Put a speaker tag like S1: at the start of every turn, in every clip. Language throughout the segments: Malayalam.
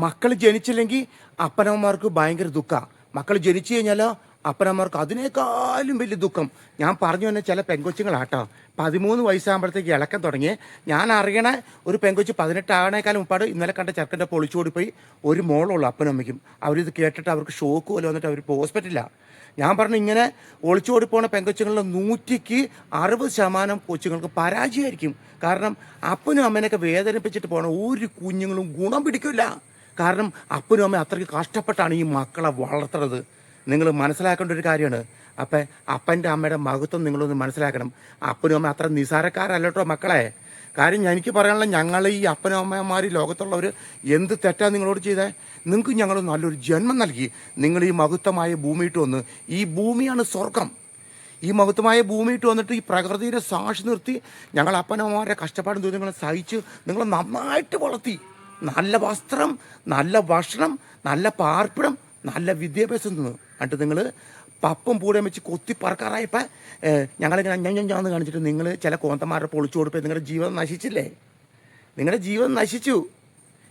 S1: മക്കൾ ജനിച്ചില്ലെങ്കിൽ അപ്പനമ്മമാർക്ക് ഭയങ്കര ദുഃഖമാണ്. മക്കൾ ജനിച്ചു കഴിഞ്ഞാലോ അപ്പനമ്മമാർക്ക് അതിനേക്കാളും വലിയ ദുഃഖം. ഞാൻ പറഞ്ഞു തന്നെ ചില പെങ്കൊച്ചുങ്ങളാട്ടോ 13 വയസ്സാകുമ്പോഴത്തേക്ക് ഇളക്കം തുടങ്ങി. ഞാൻ അറിയണ ഒരു പെങ്കൊച്ച് 18 ആകണേക്കാളും മുമ്പാട് ഇന്നലെ കണ്ട ചെറുക്കൻ്റെ പൊളിച്ചോടി പോയി. ഒരു മോളുള്ളൂ അപ്പനും അമ്മയ്ക്കും. അവരിത് കേട്ടിട്ട് അവർക്ക് ഷോക്ക് പോലെ വന്നിട്ട് അവർ ഹോസ്പിറ്റലിലാണ്. ഞാൻ പറഞ്ഞു ഇങ്ങനെ ഒളിച്ചോടി പോണ പെങ്കൊച്ചുങ്ങളിൽ 160% കൊച്ചുങ്ങൾക്ക് പരാജയമായിരിക്കും. കാരണം അപ്പനും അമ്മേനൊക്കെ വേദനിപ്പിച്ചിട്ട് പോകണ ഒരു കുഞ്ഞുങ്ങളും ഗുണം പിടിക്കില്ല. കാരണം അപ്പനും അമ്മ അത്രയ്ക്ക് കഷ്ടപ്പെട്ടാണ് ഈ മക്കളെ വളർത്തുന്നത്. നിങ്ങൾ മനസ്സിലാക്കേണ്ട ഒരു കാര്യമാണ്. അപ്പം അപ്പൻ്റെ അമ്മയുടെ മഹത്വം നിങ്ങളൊന്ന് മനസ്സിലാക്കണം. അപ്പനും അമ്മ അത്ര നിസാരക്കാരല്ല കേട്ടോ മക്കളെ. കാര്യം എനിക്ക് പറയാനുള്ള ഞങ്ങൾ ഈ അപ്പനും അമ്മമാർ ലോകത്തുള്ളവർ എന്ത് തെറ്റാണ് നിങ്ങളോട് ചെയ്തേ? നിങ്ങൾക്ക് ഞങ്ങൾ നല്ലൊരു ജന്മം നൽകി. നിങ്ങൾ ഈ മഹത്വമായ ഭൂമിയിട്ട് വന്ന്, ഈ ഭൂമിയാണ് സ്വർഗം. ഈ മഹത്വമായ ഭൂമിയിട്ട് വന്നിട്ട് ഈ പ്രകൃതിയെ സാക്ഷി നിർത്തി ഞങ്ങൾ അപ്പനമ്മമാരെ കഷ്ടപ്പാടും ദുരിതങ്ങളും സഹിച്ച് നിങ്ങൾ നന്നായിട്ട് വളർത്തി. നല്ല വസ്ത്രം, നല്ല ഭക്ഷണം, നല്ല പാർപ്പിടം, നല്ല വിദ്യാഭ്യാസം തന്നു. എന്നിട്ട് നിങ്ങൾ പപ്പം പൂടെ വെച്ച് കൊത്തി പറക്കാറായപ്പോൾ ഞങ്ങളിങ്ങനെ ഞാന്ന് കാണിച്ചിട്ട് നിങ്ങൾ ചില കോന്തന്മാരുടെ പൊളിച്ചു കൊടുപ്പോൾ നിങ്ങളുടെ ജീവിതം നശിച്ചില്ലേ? നിങ്ങളുടെ ജീവിതം നശിച്ചു.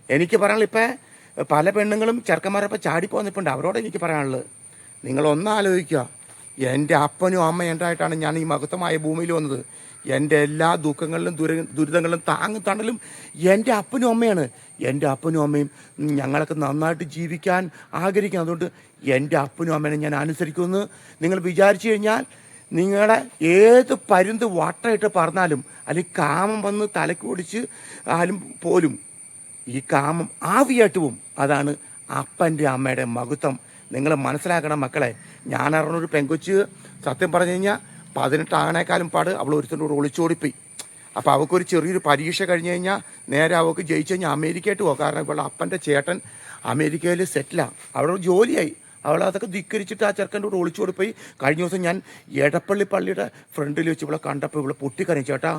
S1: എനിക്ക് പറയാനുള്ളത് ഇപ്പം പല പെണ്ണുങ്ങളും ചെറുക്കന്മാരപ്പം ചാടിപ്പോന്നിപ്പുണ്ട്. അവരോട് എനിക്ക് പറയാനുള്ളത്, നിങ്ങളൊന്നാലോചിക്കുക. എൻ്റെ അപ്പനും അമ്മയും ഉണ്ടായിട്ടാണ് ഞാൻ ഈ മഹത്വമായ ഭൂമിയിൽ വന്നത്. എൻ്റെ എല്ലാ ദുഃഖങ്ങളിലും ദുരിതങ്ങളിലും താങ്ങും തണലും എൻ്റെ അപ്പനും അമ്മയാണ്. എൻ്റെ അപ്പനും അമ്മയും ഞങ്ങളൊക്കെ നന്നായിട്ട് ജീവിക്കാൻ ആഗ്രഹിക്കുന്നു. അതുകൊണ്ട് എൻ്റെ അപ്പനും അമ്മേനെ ഞാൻ അനുസരിക്കുമെന്ന് നിങ്ങൾ വിചാരിച്ചു കഴിഞ്ഞാൽ നിങ്ങളെ ഏത് പരുന്ത് വട്ടയിട്ട് പറഞ്ഞാലും, അല്ലെങ്കിൽ കാമം വന്ന് തലക്ക് ഓടിച്ച് ആലും പോലും ഈ കാമം ആവിയായിട്ട് പോവും. അതാണ് അപ്പൻ്റെ അമ്മയുടെ മഹത്വം. നിങ്ങൾ മനസ്സിലാക്കണം മക്കളെ. ഞാൻ അറിഞ്ഞൊരു പെങ്കൊച്ച് സത്യം പറഞ്ഞു കഴിഞ്ഞാൽ 18 ആകണേക്കാളും പാട് അവൾ ഒരുത്തനോട് ഒളിച്ചോടിപ്പോയി. അപ്പോൾ അവൾക്കൊരു ചെറിയൊരു പരീക്ഷ കഴിഞ്ഞ് കഴിഞ്ഞാൽ നേരെ അവൾക്ക് ജയിച്ചു കഴിഞ്ഞാൽ അമേരിക്കയായിട്ട് പോകും. കാരണം ഇപ്പോൾ അപ്പൻ്റെ ചേട്ടൻ അമേരിക്കയിൽ സെറ്റിലാണ്, അവിടെ ജോലിയായി. അവളതൊക്കെ ധിക്കരിച്ചിട്ട് ആ ചെറുക്കൻ്റെ കൂടെ ഒളിച്ചോടിപ്പോയി. കഴിഞ്ഞ ദിവസം ഞാൻ എടപ്പള്ളി പള്ളിയുടെ ഫ്രണ്ടിൽ വെച്ച് ഇവിടെ കണ്ടപ്പോൾ ഇവിടെ പൊട്ടിക്കരയും. ചേട്ടാ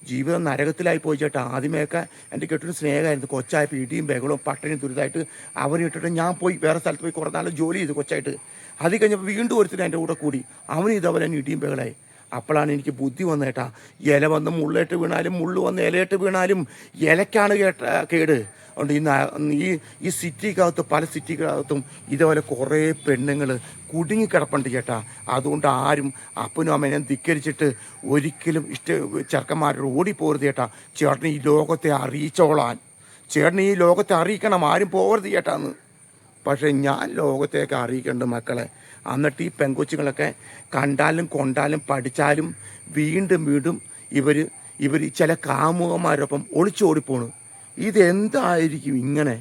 S1: ജീവിതം നരകത്തിലായി പോയി ചേട്ടാ. ആദ്യമേയൊക്കെ എൻ്റെ കെട്ടിന് സ്നേഹമായിരുന്നു. കൊച്ചായപ്പോൾ ഇടിയും ബഹളവും പട്ടിണിയും ദുരിതമായിട്ട് അവന് ഇട്ടിട്ട് ഞാൻ പോയി വേറെ സ്ഥലത്ത് പോയി കുറേ നാൾ ജോലി ചെയ്തു കൊച്ചായിട്ട്. അത് കഴിഞ്ഞപ്പോൾ വീണ്ടും ഒരുത്തിന് എൻ്റെ കൂടെ കൂടി അവന് ഇതേപോലെ തന്നെ ഇടിയും ബഹളമായി. അപ്പോഴാണ് എനിക്ക് ബുദ്ധി വന്നേട്ടാ. ഇല വന്ന് മുള്ളിട്ട് വീണാലും മുള്ളു വന്ന് ഇലയിട്ട് വീണാലും ഇലയ്ക്കാണ് കേട്. അതുകൊണ്ട് ഈ സിറ്റിക്കകത്ത് പല സിറ്റിക്കകത്തും ഇതേപോലെ കുറേ പെണ്ണുങ്ങൾ കുടുങ്ങിക്കിടപ്പുണ്ട് ചേട്ടാ. അതുകൊണ്ട് ആരും അപ്പനും അമ്മേനെ ധിക്കരിച്ചിട്ട് ഒരിക്കലും ചെറുക്കന്മാരോട് ഓടിപ്പോരുത് ചേട്ടാ. ചേട്ടന് ഈ ലോകത്തെ അറിയിച്ചോളാൻ, ചേട്ടന് ഈ ലോകത്തെ അറിയിക്കണം, ആരും പോകരുത് ചേട്ടാന്ന്. പക്ഷേ ഞാൻ ലോകത്തേക്ക് അറിയിക്കേണ്ട മക്കളെ. എന്നിട്ട് ഈ പെങ്കൊച്ചുങ്ങളൊക്കെ കണ്ടാലും കൊണ്ടാലും പഠിച്ചാലും വീണ്ടും വീണ്ടും ഇവർ ചില കാമുകന്മാരൊപ്പം ഒളിച്ചോടിപ്പോണു. ഇതെന്തായിരിക്കും ഇങ്ങനെ?